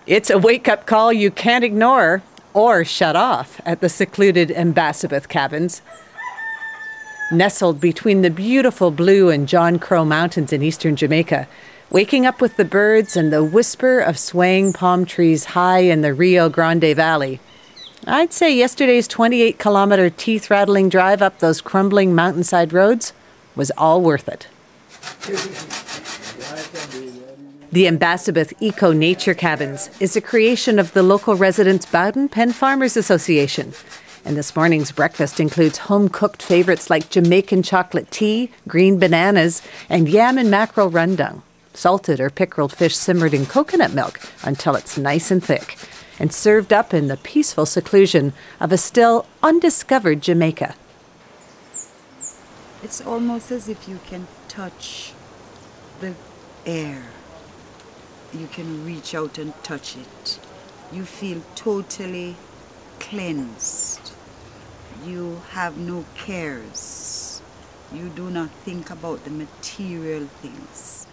It's a wake-up call you can't ignore or shut off at the secluded Ambassador cabins. Nestled between the beautiful Blue and John Crow Mountains in eastern Jamaica, waking up with the birds and the whisper of swaying palm trees high in the Rio Grande Valley. I'd say yesterday's 28-kilometer teeth-rattling drive up those crumbling mountainside roads was all worth it. The Ambassador Eco Nature Cabins is a creation of the local residents' Bowden Pen Farmers Association. And this morning's breakfast includes home-cooked favourites like Jamaican chocolate tea, green bananas, and yam and mackerel rundown. Salted or pickled fish simmered in coconut milk until it's nice and thick, and served up in the peaceful seclusion of a still undiscovered Jamaica. It's almost as if you can touch the air. You can reach out and touch it. You feel totally cleansed. You have no cares. You do not think about the material things.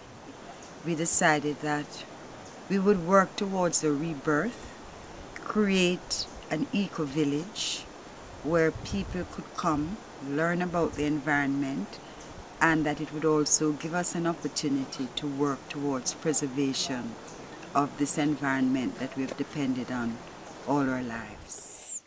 We decided that we would work towards a rebirth, create an eco-village where people could come, learn about the environment, and that it would also give us an opportunity to work towards preservation of this environment that we've depended on all our lives.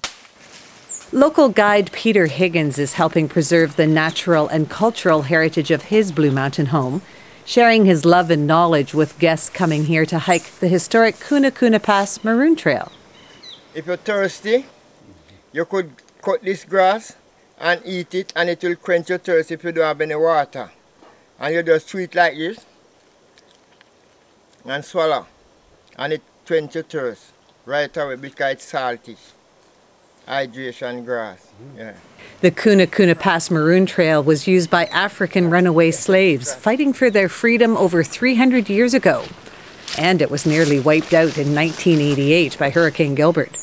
Local guide Peter Higgins is helping preserve the natural and cultural heritage of his Blue Mountain home, sharing his love and knowledge with guests coming here to hike the historic Kuna Kuna Pass Maroon Trail. If you're thirsty, you could cut this grass and eat it, and it will quench your thirst if you don't have any water. And you just chew it like this and swallow, and it quench your thirst right away because it's salty. Hydration grass. Yeah. The Kuna Kuna Pass Maroon Trail was used by African runaway slaves fighting for their freedom over 300 years ago. And it was nearly wiped out in 1988 by Hurricane Gilbert.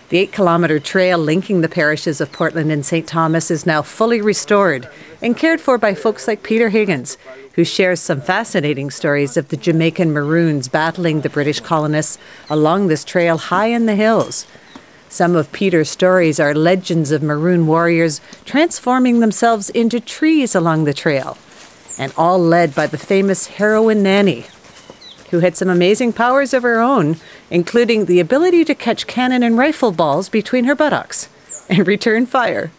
The 8-kilometer trail linking the parishes of Portland and St. Thomas is now fully restored and cared for by folks like Peter Higgins, who shares some fascinating stories of the Jamaican Maroons battling the British colonists along this trail high in the hills. Some of Peter's stories are legends of Maroon warriors transforming themselves into trees along the trail, and all led by the famous heroine Nanny, who had some amazing powers of her own, including the ability to catch cannon and rifle balls between her buttocks and return fire.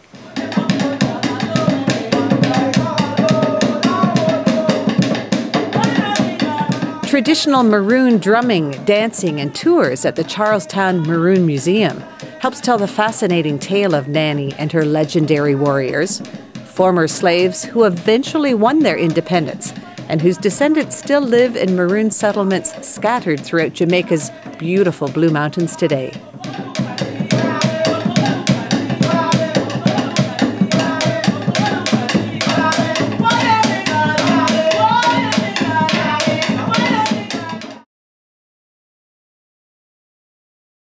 Traditional Maroon drumming, dancing, and tours at the Charlestown Maroon Museum helps tell the fascinating tale of Nanny and her legendary warriors, former slaves who eventually won their independence and whose descendants still live in Maroon settlements scattered throughout Jamaica's beautiful Blue Mountains today.